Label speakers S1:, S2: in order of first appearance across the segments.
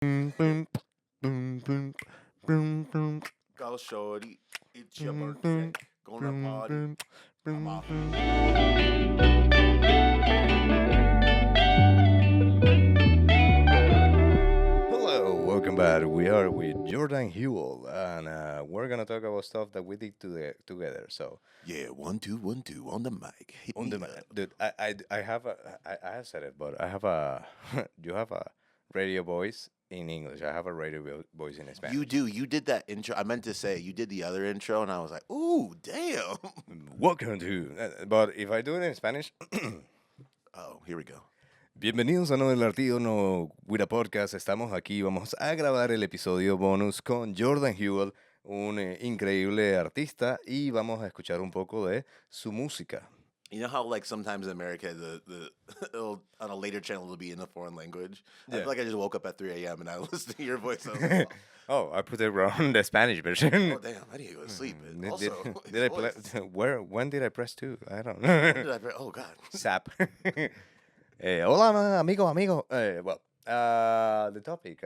S1: Boom, boom, boom, boom, boom, boom,
S2: Go shorty, it's your
S1: boom,
S2: birthday.
S1: boom,
S2: Gonna
S1: boom,
S2: party.
S1: boom,
S2: I'm
S1: boom,
S2: off.
S1: boom. Hello, welcome back. We are with Jordan Hewell, and we're gonna talk about stuff that we did together. So,
S2: Yeah, 1 2 1 2 on the mic. Hit
S1: on
S2: me
S1: the
S2: up.
S1: dude, I have I have said it, but I have a you have a radio voice in English. I have a radio voice in
S2: You
S1: Spanish.
S2: do. You did that intro. I meant to say you did the other intro, and I was like, ooh, damn.
S1: Welcome to, but if I do it in Spanish.
S2: Oh, here we go.
S1: Bienvenidos a No del Artido No Guira Podcast. Estamos aquí, vamos a grabar el episodio bonus con Jordan Hewell, un increíble artista, y vamos a escuchar un poco de su música.
S2: You know how like sometimes in America the it'll, on a later channel it'll be in a foreign language. I
S1: Yeah.
S2: feel like I just woke up at 3 a.m. and I listened to your voice. I was like,
S1: Oh, I put it wrong, the Spanish version.
S2: oh damn, I need to go to sleep. And
S1: Did,
S2: also, his
S1: did I
S2: voice.
S1: when did I press 2? I don't
S2: When
S1: know.
S2: did I? Oh God.
S1: Sap. Hola, amigo. The topic,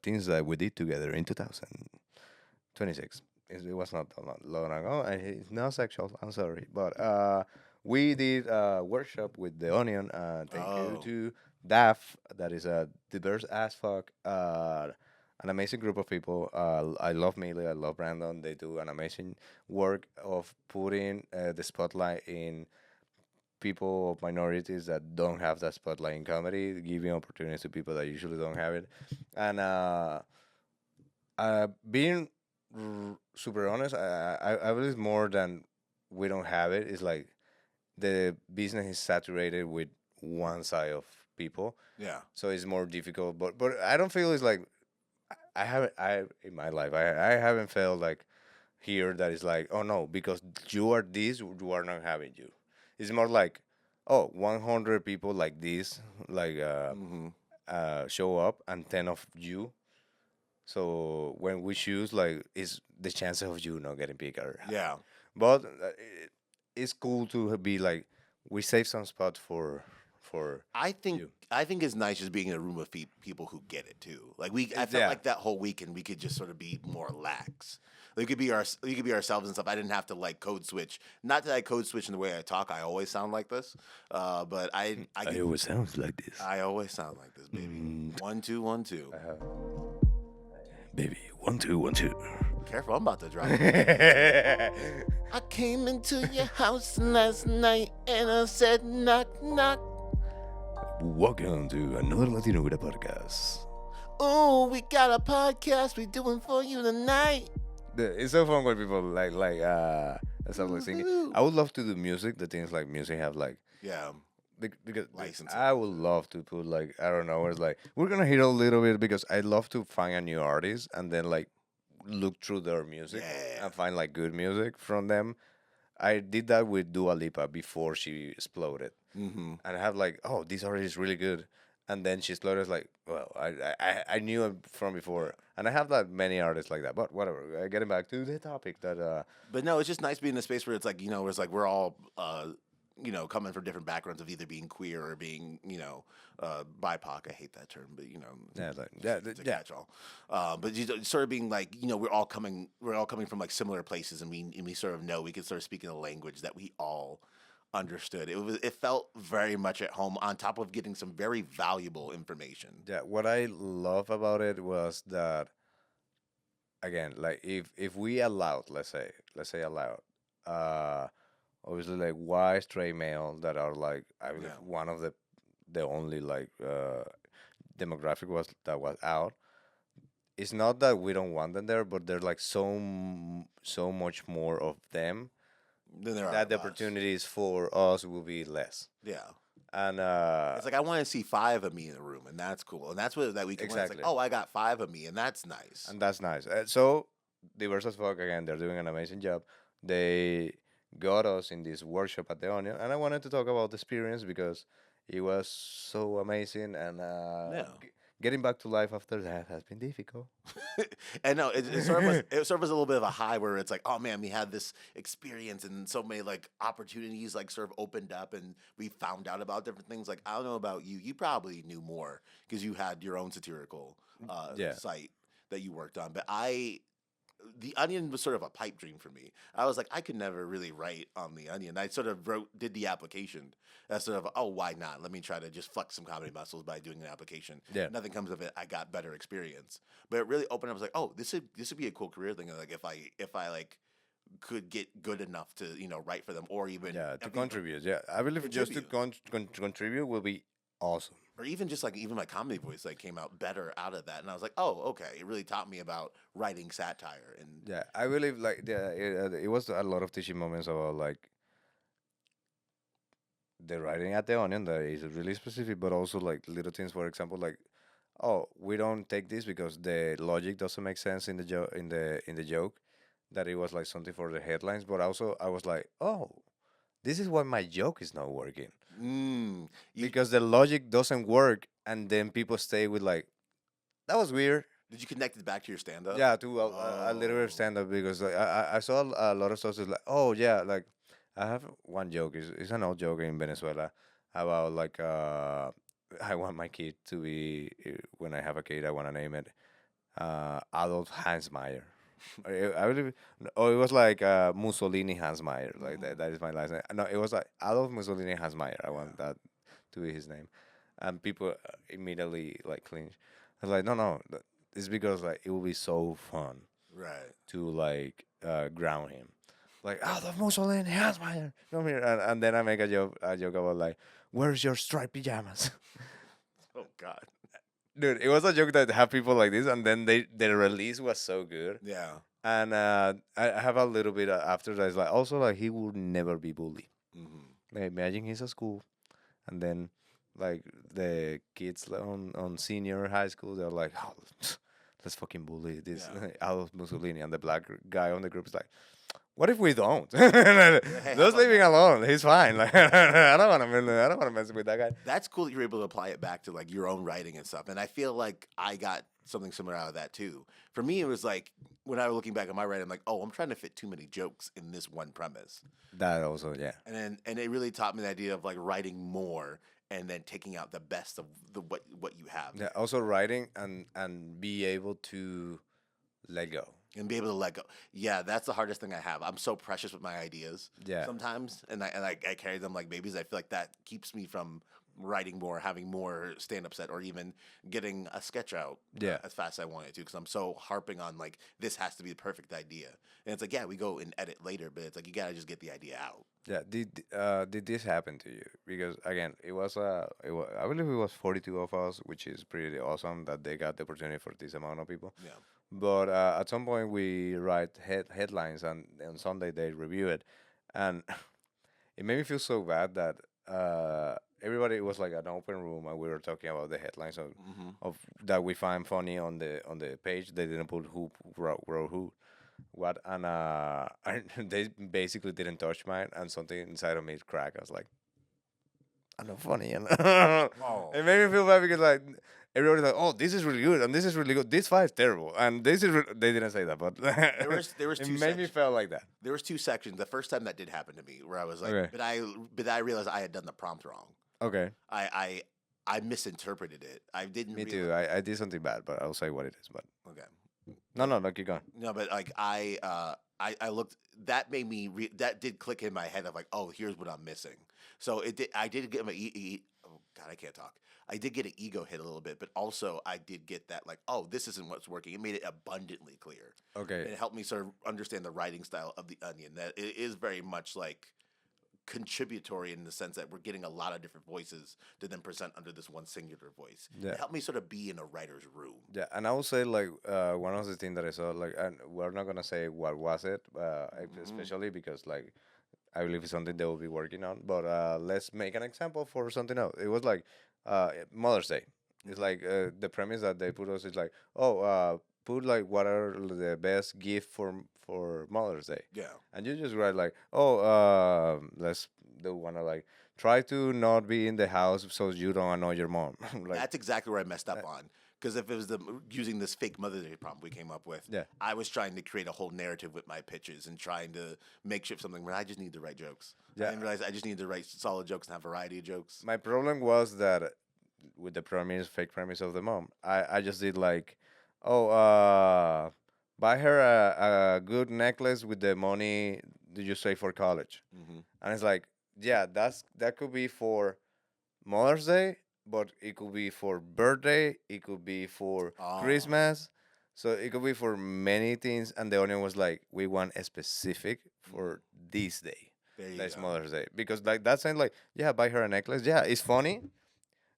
S1: things that we did together in 2026. It was not long ago. And it's not sexual. I'm sorry, but we did a workshop with the Onion. Thank you
S2: Oh.
S1: to DAF. That is a diverse as fuck. An amazing group of people. I love Millie. I love Brandon. They do an amazing work of putting the spotlight in people of minorities that don't have that spotlight in comedy, giving opportunities to people that usually don't have it. And being super honest, I believe more than we don't have it. It's like the business is saturated with one side of people,
S2: Yeah.
S1: so it's more difficult. But I don't feel it's like I haven't I in my life I haven't felt like here that is like, oh no, because you are this, you are not having you. It's more like, oh, 100 people like this, like
S2: Mm-hmm.
S1: show up, and 10 of you. So when we choose, like, is the chance of you not getting picked are high.
S2: Yeah.
S1: But it's cool to be like, we save some spot for
S2: I think
S1: you.
S2: I think it's nice just being in a room of people who get it too. Like I felt
S1: Yeah.
S2: like that whole weekend we could just sort of be more lax. We could be ourselves and stuff. I didn't have to like code switch. Not that I code switch in the way I talk. I always sound like this. But I
S1: I
S2: could,
S1: always sounds like this.
S2: I always sound like this, baby.
S1: Mm,
S2: 1 2 1 2.
S1: I have, baby, 1 2 1 2.
S2: Careful, I'm about to drop.
S1: Yeah,
S2: I came into your house last night and I said knock knock.
S1: welcome to another Latino Vida podcast.
S2: Oh, we got a podcast we doing for you tonight.
S1: It's so fun when people stuff like singing.
S2: Woohoo.
S1: I would love to do music. The things like music have like
S2: Yeah,
S1: because
S2: licensing.
S1: I would love to put like I don't know. It's like we're gonna hear a little bit because I love to find a new artist and then like look through their music
S2: Yeah.
S1: and find like good music from them. I did that with Dua Lipa before she exploded.
S2: Mm-hmm.
S1: And I have like, oh, this artist is really good. And then she exploded like, well, I knew him from before, and I have like many artists like that. But whatever. Getting back to the topic that
S2: But no, it's just nice being in a space where it's like where it's like we're all coming from different backgrounds of either being queer or being BIPOC. I hate that term, but
S1: yeah, like, yeah,
S2: it's a
S1: yeah,
S2: catch-all. But sort of being like we're all coming from like similar places, and we sort of know we can sort of speak in a language that we all understood. It felt very much at home on top of getting some very valuable information.
S1: yeah. What I love about it was that again, like if we allowed, let's say allowed, uh, obviously like white straight male that are like I believe
S2: Yeah.
S1: one of the only like demographic was that was out. It's not that we don't want them there, but there's like so much more of them
S2: Then there are
S1: that the
S2: us.
S1: opportunities for us will be less.
S2: Yeah.
S1: And
S2: It's like I want to see 5 of me in a room, and that's cool. And that's what that weekend was. It's
S1: exactly,
S2: like, oh, I got 5 of me, and that's nice.
S1: and that's nice. So diverse as fuck again, they're doing an amazing job. They got us in this workshop at the Onion, and I wanted to talk about the experience because it was so amazing and
S2: Yeah.
S1: getting back to life after that has been difficult.
S2: And no, it sort of was it sort of was a little bit of a high where it's like, oh man, we had this experience and so many like opportunities like sort of opened up and we found out about different things. Like I don't know about you, you probably knew more because you had your own satirical
S1: Yeah,
S2: site that you worked on. But the Onion was sort of a pipe dream for me. I was like, I could never really write on the Onion. I sort of did the application. That's sort of, oh, why not? Let me try to just flex some comedy muscles by doing an application.
S1: yeah,
S2: Nothing comes of it. I got better experience, but it really opened up. I was like, oh, this would be a cool career thing. Like if I like could get good enough to write for them or even
S1: yeah. To
S2: I mean,
S1: contribute, yeah. I believe just to
S2: contribute
S1: contribute will be awesome.
S2: or even just like even my comedy voice like came out better out of that, and I was like, oh, okay, it really taught me about writing satire and
S1: Yeah, I believe like it was a lot of teaching moments about like the writing at the onion that is really specific, but also like little things. For example, like oh, we don't take this because the logic doesn't make sense in the joke in the joke. That it was like something for the headlines, but also I was like, oh, this is why my joke is not working
S2: mm, you
S1: because the logic doesn't work, and then people stay with like that was weird.
S2: did you connect it back to your stand up?
S1: Yeah, to a little bit of
S2: Oh.
S1: stand up because like, I saw a lot of stuff that's like, oh yeah, like I have one joke. It's an old joke in Venezuela about like I want my kid to be when I have a kid I want to name it Adolf Hansmeyer. I believe, oh, it was like Mussolini Hansmeyer. Like
S2: Mhm.
S1: that is my last name. No, it was like Adolf Mussolini Hansmeyer. I want that to be his name, and people immediately like clinch. I was like, no, no, it's because like it will be so fun
S2: Right.
S1: to like ground him, like Adolf Mussolini Hansmeyer, come here, and then I make a joke about like, where's your striped pajamas?
S2: Oh God.
S1: Dude, it was a joke that had people like this, and then the release was so good.
S2: Yeah.
S1: And I have a little bit after that. It's like also like he would never be bullied.
S2: Hmm.
S1: Like, imagine he's at school, and then like the kids on senior high school, they're like, oh, let's fucking bully this
S2: Yeah.
S1: Adolf Mussolini, and the black guy on the group is like, what if we don't?
S2: Yeah, hey, how
S1: Just
S2: about
S1: leave him
S2: that?
S1: alone. He's fine. Like I don't want to mess with that guy.
S2: That's cool that you're able to apply it back to like your own writing and stuff. And I feel like I got something similar out of that too. For me, it was like when I was looking back at my writing, I'm like, oh, I'm trying to fit too many jokes in this one premise.
S1: That also, yeah.
S2: And it really taught me the idea of like writing more and then taking out the best of the what you have
S1: Yeah, also writing and be able to let go.
S2: and be able to let go. Yeah, that's the hardest thing I have. I'm so precious with my ideas
S1: Yeah.
S2: sometimes, and I carry them like babies. I feel like that keeps me from writing more, having more stand up set, or even getting a sketch out
S1: Yeah.
S2: as fast as I want it to, because I'm so harping on like this has to be the perfect idea. And it's like, yeah, we go and edit later, but it's like you gotta just get the idea out.
S1: Yeah. Did this happen to you? Because again, I believe it was 42 of us, which is pretty awesome that they got the opportunity for this amount of people.
S2: Yeah.
S1: But at some point we write headlines, and on Sunday they review it, and it made me feel so bad that everybody was like an open room, and we were talking about the headlines
S2: Hmm.
S1: of that we find funny on the page. They didn't put who wrote who what, and they basically didn't touch mine, and something inside of me cracked. I was like, I'm not funny, and
S2: Oh.
S1: it made me feel bad because like everybody's like, oh, this is really good, and this is really good. This fight is terrible, and this is they didn't say that, but
S2: There was
S1: it
S2: two
S1: made me
S2: sections.
S1: feel like that.
S2: There was two sections. The first time that did happen to me, where I was like,
S1: Okay.
S2: but I realized I had done the prompt wrong.
S1: Okay,
S2: I misinterpreted it. I didn't.
S1: me
S2: realize,
S1: too. I did something bad, but I'll say what it is. But
S2: Okay.
S1: no, keep going.
S2: No, but like I looked. That made me. That did click in my head of like, oh, here's what I'm missing. So it did. I did get my. Oh God, I can't talk. I did get an ego hit a little bit, but also I did get that like, oh, this isn't what's working. It made it abundantly clear.
S1: Okay,
S2: And it helped me sort of understand the writing style of the Onion. That it is very much like contributory in the sense that we're getting a lot of different voices to then present under this one singular voice.
S1: yeah.
S2: It helped me sort of be in a writer's room.
S1: Yeah, and I would say like one of the things that I saw like, and we're not gonna say what was it,
S2: Mhm.
S1: especially because like I believe it's something they will be working on. But let's make an example for something else. It was like Mother's Day. It's like the premise that they put us is like, oh, put like what are the best gift for Mother's Day,
S2: Yeah.
S1: and you just write like, oh, let's do one of like try to not be in the house so you don't annoy your mom. Like,
S2: That's exactly where I messed up on. Because if it was using this fake Mother's Day prompt we came up with,
S1: Yeah.
S2: I was trying to create a whole narrative with my pitches and trying to make shift something where I just need to write jokes. I
S1: Yeah.
S2: didn't realize I just need to write solid jokes and have variety of jokes.
S1: My problem was that with the fake premise of the mom, I just did like, oh, buy her a good necklace with the money that you save for college.
S2: Mm-hmm.
S1: And it's like, yeah, that could be for Mother's Day, but it could be for birthday, it could be for Christmas, so it could be for many things. And the onion was like, we want a specific for this day.
S2: There you
S1: That's
S2: go.
S1: Mother's Day, because like that sounds like, yeah, buy her a necklace. Yeah, it's funny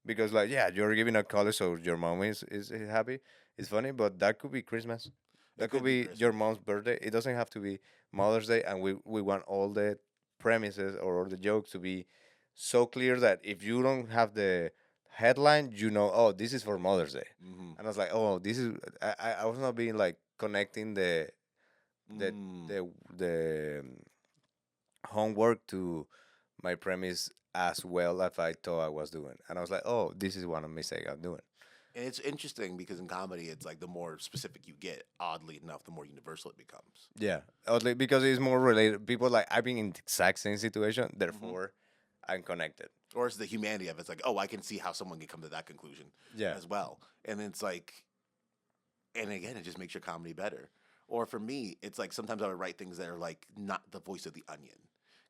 S1: because like, yeah, you're giving a college, so your mom is happy. It's funny, but that could be Christmas. That could be your mom's birthday. It doesn't have to be Mother's Day, and we want all the premises or all the jokes to be so clear that if you don't have the headline, you know, oh, this is for Mother's Day.
S2: Mm-hmm.
S1: And I was like, oh, this is. I was not being like connecting the the homework to my premise as well as I thought I was doing, and I was like, oh, this is one mistake I'm doing.
S2: And it's interesting because in comedy, it's like the more specific you get, oddly enough, the more universal it becomes.
S1: Yeah, oddly, because it's more related. People like I've been in the exact same situation, therefore I'm connected.
S2: Or it's the humanity of it. It's like, oh, I can see how someone can come to that conclusion
S1: Yeah,
S2: as well. And it's like, and again, it just makes your comedy better. Or for me, it's like sometimes I would write things that are like not the voice of the Onion.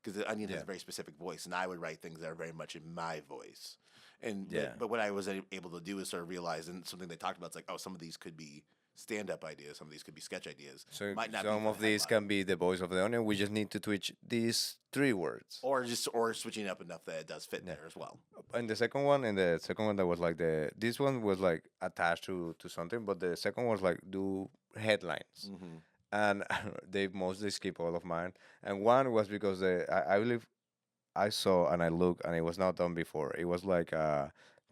S2: Because the Onion has
S1: Yeah.
S2: a very specific voice, and I would write things that are very much in my voice. And
S1: Yeah.
S2: but what I was able to do is sort of realize, and something they talked about, it's like, oh, some of these could be stand-up ideas, some of these could be sketch ideas.
S1: so
S2: Might not be
S1: some
S2: for
S1: of these
S2: headline.
S1: can be the voice of the onion. We just need to twitch these 3 words.
S2: Or switching it up enough that it does fit
S1: Yeah.
S2: there as well.
S1: And the second one that was like this one was like attached to something, but the second was like do headlines.
S2: Mm-hmm.
S1: And they mostly skip all of mine. And one was because I believe I saw and I looked and it was not done before. It was like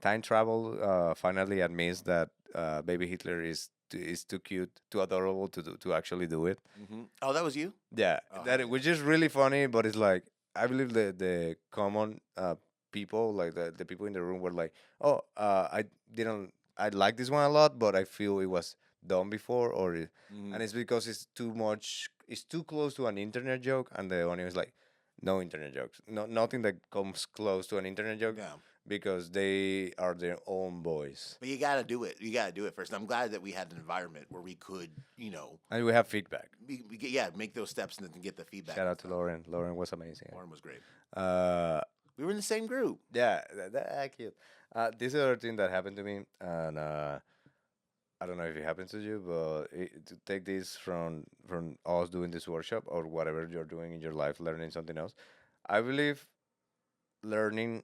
S1: time travel finally admits that baby Hitler is too cute, too adorable to actually do it.
S2: Mm-hmm. Oh, that was you?
S1: Yeah,
S2: Oh,
S1: that
S2: hell
S1: which is really funny, but it's like I believe the common people, like the people in the room, were like, oh, I like this one a lot, but I feel it was done before,
S2: Mhm.
S1: and it's because it's too much, it's too close to an internet joke, and the audience is like, no internet jokes, nothing that comes close to an internet joke,
S2: Yeah.
S1: because they are their own voice,
S2: But you got to do it. You got to do it first. And I'm glad that we had an environment where we could,
S1: and we have feedback.
S2: make those steps and then get the feedback.
S1: Shout out to Lauren. Lauren was amazing.
S2: Lauren was great.
S1: Uh,
S2: We were in the same group.
S1: Yeah, that cute. This other thing that happened to me, and I don't know if it happens to you, but to take this from us doing this workshop or whatever you're doing in your life, learning something else. I believe learning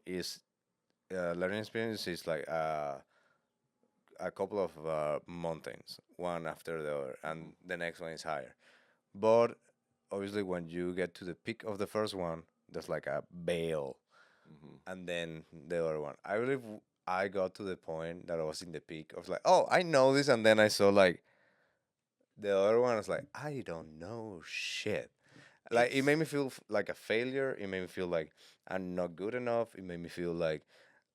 S1: experience is like a couple of mountains, one after the other, and the next one is higher. But obviously, when you get to the peak of the first one, there's like a veil
S2: Mm-hmm.
S1: and then the other one. I believe I got to the point that I was in the peak. I was like, oh, I know this, and then I saw like the other one. I was like, I don't know shit. Like it
S2: It's-
S1: made me feel like a failure. It made me feel like I'm not good enough. It made me feel like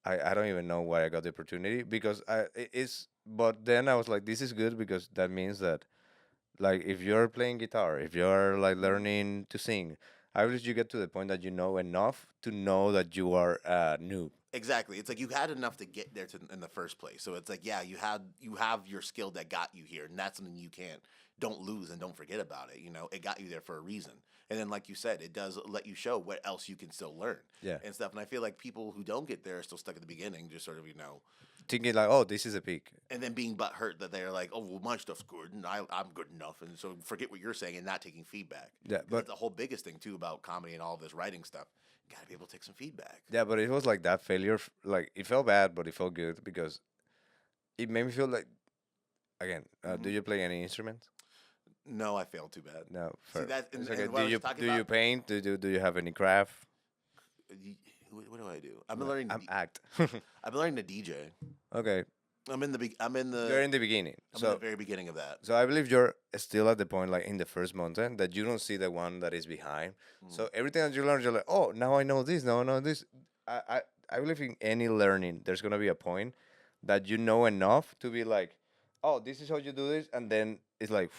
S1: I don't even know why I got the opportunity because it's. But then I was like, this is good because that means that like if you're playing guitar, if you're like learning to sing, I believe you get to the point that you know enough to know that you are a noob.
S2: Exactly. It's like you had enough to get there in the first place. So it's like, yeah, you have your skill that got you here, and that's something you can't don't lose and don't forget about it. It got you there for a reason. And then, like you said, it does let you show what else you can still learn
S1: Yeah.
S2: and stuff. And I feel like people who don't get there are still stuck at the beginning, just sort of
S1: Thinking like, oh, this is a peak.
S2: and then being butthurt that they're like, oh, well, my stuff's good and I'm good enough, and so forget what you're saying and not taking feedback.
S1: Yeah,
S2: 'Cause
S1: but
S2: that's the whole biggest thing too about comedy and all this writing stuff. You gotta be able to take some feedback.
S1: yeah, but it was like that failure. Like it felt bad, but it felt good because it made me feel like. Again, do you play any instrument?
S2: No, I failed too bad.
S1: No.
S2: See, that-
S1: it's
S2: and
S1: okay.
S2: what I
S1: Do
S2: was
S1: you
S2: talking
S1: do you
S2: about-
S1: paint? Do you have any craft?
S2: What do I do? I've been learning.
S1: I'm act.
S2: I've been learning to DJ.
S1: Okay,
S2: I'm in the. I'm in the.
S1: you're in the beginning,
S2: I'm in
S1: so
S2: the very beginning of that.
S1: so I believe you're still at the point like in the first mountain that you don't see the one that is behind. So everything that you learn, you're like, oh, now I know this. Now I know this. I believe in any learning, there's gonna be a point that you know enough to be like, oh, this is how you do this, and then it's like,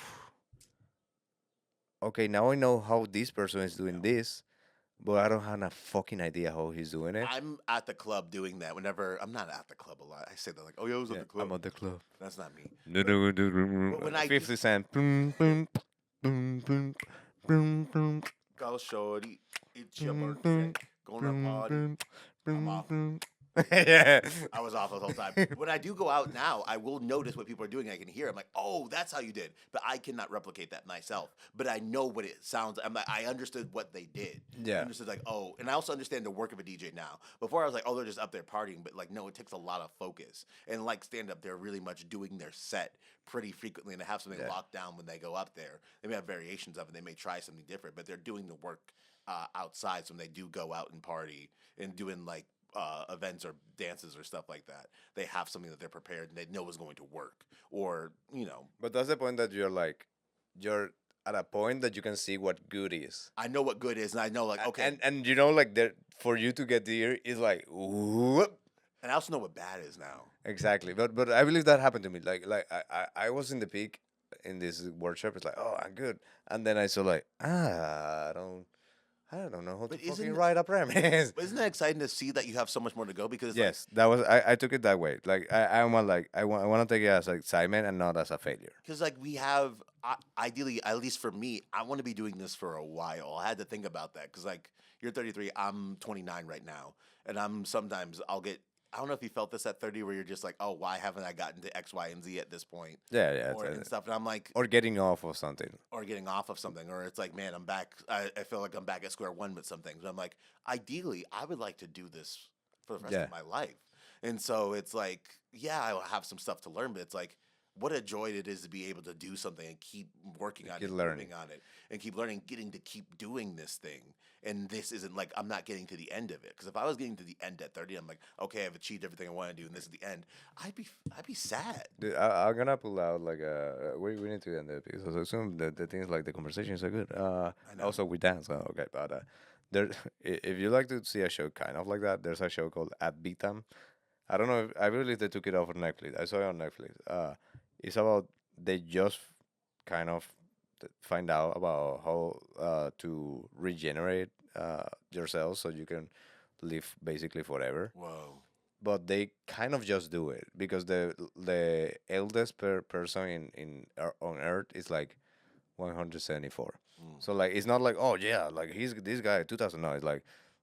S1: okay, now I know how this person is doing this, but I don't have a fucking idea how he's doing it.
S2: I'm at the club doing that whenever I'm not at the club a lot. I say that like, oh, yeah, I was at
S1: Yeah,
S2: the
S1: I'm
S2: club.
S1: at the club.
S2: That's not me. But when I do,
S1: 50 Cent. Boom, boom, boom, boom, boom, boom,
S2: go shorty, it's your
S1: boom,
S2: birthday,
S1: boom,
S2: gonna
S1: boom,
S2: party.
S1: boom,
S2: I'm
S1: boom,
S2: off.
S1: boom. Yeah.
S2: I was off the whole time. When I do go out now, I will notice what people are doing. I can hear. I'm like, oh, that's how you did. But I cannot replicate that myself. But I know what it sounds. I'm like, I understood what they did. I
S1: Yeah.
S2: understood like, oh, and I also understand the work of a DJ now. Before I was like, oh, they're just up there partying. But like, no, it takes a lot of focus. And like stand up, they're really much doing their set pretty frequently, and they have something
S1: Yeah.
S2: locked down when they go up there. They may have variations of it. They may try something different, but they're doing the work outside. So when they do go out and party and doing like events or dances or stuff like that, they have something that they're prepared and they know is going to work. Or
S1: But that's the point that you're like, you're at a point that you can see what good is.
S2: I know what good is, and I know like okay,
S1: And you know, like there for you to get there is like, whoop.
S2: and I also know what bad is now.
S1: Exactly. But I believe that happened to me. I was in the peak in this workshop. It's like, oh, I'm good. And then I saw like, I don't know how to
S2: But
S1: fucking
S2: isn't
S1: write a premise.
S2: but isn't that exciting to see that you have so much more to go? Because it's like
S1: Yes, that was I took it that way. Like I want like I want to take it as an excitement and not as a failure.
S2: because like we have ideally, at least for me, I want to be doing this for a while. I had to think about that because like you're 33, I'm 29 right now, and I'm sometimes I'll get. I don't know if you felt this at 30, where you're just like, oh, why haven't I gotten to X, Y, and Z at this point,
S1: Yeah, yeah.
S2: or and stuff. And I'm like,
S1: Or getting off of something.
S2: or getting off of something, or it's like, man, I'm back. I feel like I'm back at square one with some things. And I'm like, ideally, I would like to do this for the rest
S1: Yeah.
S2: of my life. And so it's like, yeah, I'll have some stuff to learn, but it's like, what a joy it is to be able to do something and keep working on
S1: Keep
S2: it,
S1: learning.
S2: moving on it, and keep learning, getting to keep doing this thing. And this isn't like I'm not getting to the end of it. Because if I was getting to the end at 30, I'm like, okay, I've achieved everything I want to do, and this is the end. I'd be sad.
S1: Dude, I'm gonna pull out like we need to end the episode. So soon the things like the conversations are good.
S2: I know.
S1: Also we dance. Oh, okay, but there if you like to see a show kind of like that, there's a show called At Beatam. I don't know if I believe they took it off on Netflix. I saw it on Netflix. It's about they just kind of find out about how to regenerate yourself so you can live basically forever.
S2: Whoa.
S1: But they kind of just do it because the eldest person on Earth is like 174.
S2: Mm.
S1: So like it's not like, oh yeah, like he's this guy 2009. It's like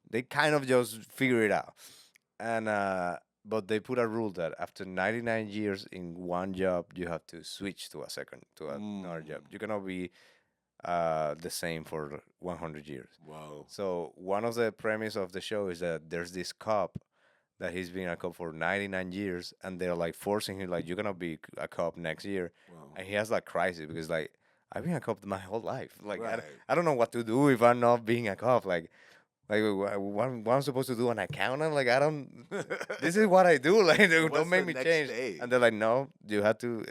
S1: they kind of just figure it out, and but they put a rule that after 99 years in one job, you have to switch to a second to another job. You cannot be the same for 100 years.
S2: Whoa.
S1: So one of the premise of the show is that there's this cop that he's been a cop for 99 years, and they're like forcing him like you're gonna be a cop next year,
S2: Whoa.
S1: and he has like crisis because like I've been a cop my whole life. Like
S2: Right.
S1: I don't know what to do if I'm not being a cop. Like what I'm supposed to do, an accountant? Like I don't. This is what I do. Like
S2: What's
S1: don't make
S2: the
S1: me
S2: next
S1: change.
S2: stage?
S1: And they're like, no, you have to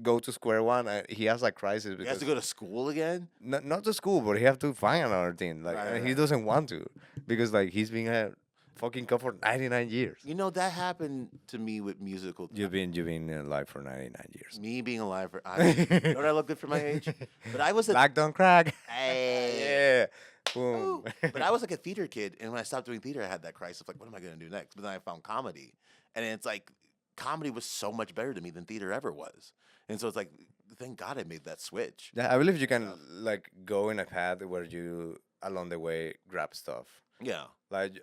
S1: go to square one. He has like crisis
S2: He has
S1: because
S2: to go to school again?
S1: not to school, but he have to find another thing. Like
S2: Right,
S1: and he
S2: right.
S1: doesn't want to because like he's been a fucking cop for 99 years.
S2: You know, that happened to me with musical.
S1: You've been alive for 99 years.
S2: Me being alive for. Don't I look good for my age? But I was a.
S1: Black don't crack.
S2: Hey.
S1: Yeah. Boom.
S2: Ooh. But I was like a theater kid, and when I stopped doing theater, I had that crisis of like, what am I going to do next? But then I found comedy, and it's like comedy was so much better to me than theater ever was, and so it's like, thank God I made that switch.
S1: Yeah, I believe you can like go in a path where you along the way grab stuff.
S2: Yeah,
S1: Like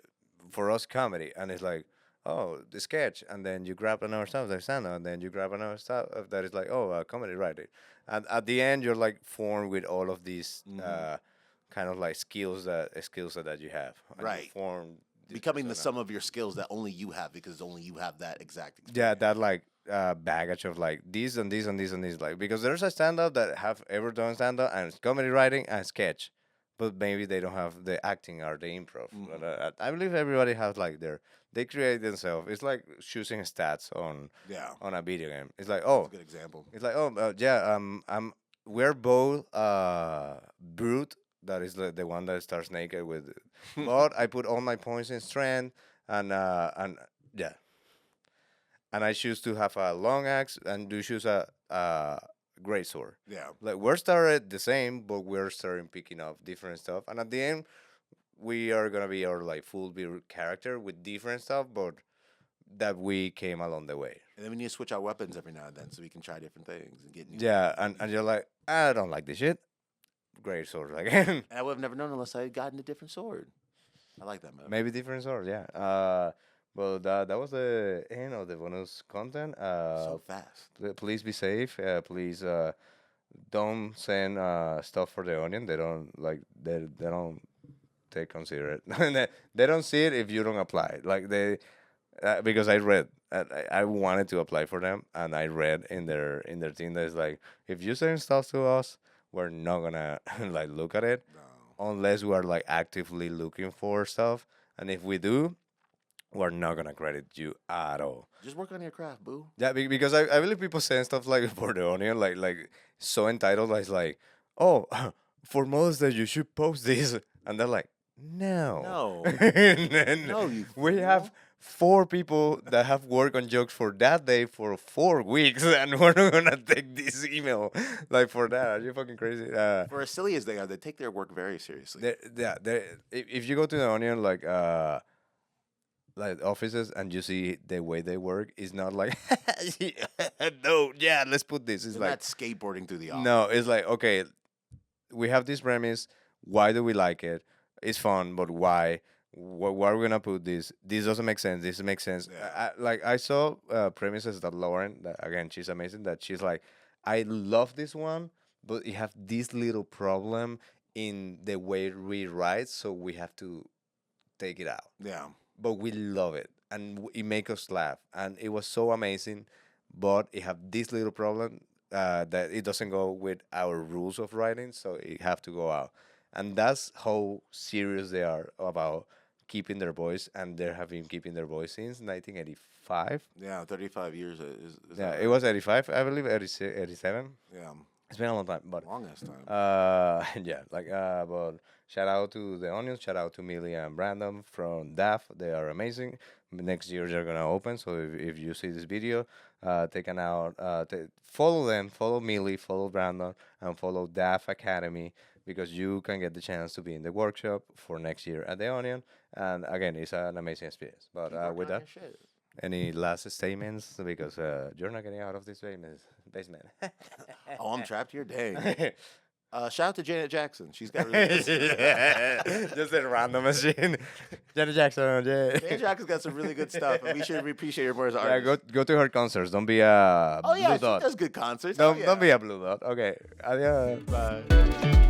S1: for us comedy and it's like, oh, the sketch, and then you grab another stuff that's stand and then you grab another stuff that is like, oh, comedy writing. And at the end you're like formed with all of these kind of like skills that you have. And you
S2: Right.
S1: form this
S2: becoming the
S1: persona.
S2: sum of your skills that only you have because only you have that exact.
S1: Yeah,
S2: Experience.
S1: that like baggage of like this and this and this and this, like because there's a stand up that have ever done stand up and it's comedy writing and sketch, but maybe they don't have the acting or the improv. But, I believe everybody has like they create themselves. It's like choosing stats
S2: Yeah,
S1: on a video game. It's like,
S2: that's a
S1: oh,
S2: good example.
S1: it's like, oh, yeah, we're both brute. That is the one that starts naked with, but I put all my points in strength and yeah. and I choose to have a long axe, and you choose a great sword.
S2: Yeah.
S1: Like we're started the same, but we're starting picking up different stuff, and at the end, we are gonna be our like full build character with different stuff, but that we came along the way.
S2: And then we need to switch our weapons every now and then so we can try different things and get new.
S1: Yeah, and you're like, I don't like this shit. Great sword again.
S2: And I would have never known unless I had gotten a different sword. I like that, man.
S1: Maybe different sword, yeah. Well, that was the end of the bonus content.
S2: So fast.
S1: Please be safe. Please don't send stuff for the onion. They don't like they don't take consider it. They don't see it if you don't apply. Like they because I read. I wanted to apply for them, and I read in their thing that is like, if you send stuff to us, we're not gonna like look at it
S2: No.
S1: unless we are like actively looking for stuff, and if we do, we're not gonna credit you at all.
S2: Just work on your craft, boo.
S1: Yeah, because I believe people saying stuff like for the onion, like so entitled, like oh, for Mother's Day you should post this, and they're like, no,
S2: No.
S1: And
S2: No, you
S1: we
S2: fool.
S1: have 4 people that have worked on jokes for that day for 4 weeks, and we're not gonna take this email like for that. Are you fucking crazy?
S2: For as silly as they are, they take their work very seriously.
S1: If you go to the onion like offices and you see the way they work, it's not like no, yeah, let's put this. It's
S2: They're
S1: like
S2: not skateboarding through the office.
S1: no, it's like okay, we have this premise. Why do we like it? It's fun, but why? Why are we gonna put this? This doesn't make sense. This makes sense.
S2: Yeah.
S1: Like I saw premises that Lauren, that, again, she's amazing. That she's like, I love this one, but it have this little problem in the way we write, so we have to take it out.
S2: Yeah.
S1: But we love it, and it make us laugh, and it was so amazing. But it have this little problem that it doesn't go with our rules of writing, so it have to go out, and that's how serious they are about keeping their voice, and they have been keeping their voice since 1985.
S2: Yeah. 35 years is
S1: Yeah,
S2: that
S1: it
S2: right?
S1: was 85, I believe, 86, 87.
S2: Yeah.
S1: It's been a long time, but
S2: Longest time.
S1: yeah, like but shout out to the Onions, shout out to Millie and Brandon from DAF. They are amazing. Next year they're gonna open, so if you see this video, take an out, follow them, follow Millie, follow Brandon, and follow DAF Academy because you can get the chance to be in the workshop for next year at the Onion. And again, it's an amazing experience. But
S2: Keep working
S1: with
S2: on
S1: that,
S2: your shit.
S1: any last statements? Because you're not getting out of this basement.
S2: Oh, I'm trapped here. Dang. Shout out to Janet Jackson. She's got really good
S1: Yeah, just a random machine. Janet Jackson, yeah.
S2: Janet Jackson's got some really good stuff, and we should appreciate her more as an
S1: Yeah,
S2: artist.
S1: go to her concerts. Don't be a
S2: Oh yeah,
S1: blue
S2: she
S1: dot.
S2: does good concerts. Oh,
S1: Don't be
S2: yeah.
S1: a blue dot. Okay. Adios.
S2: Bye.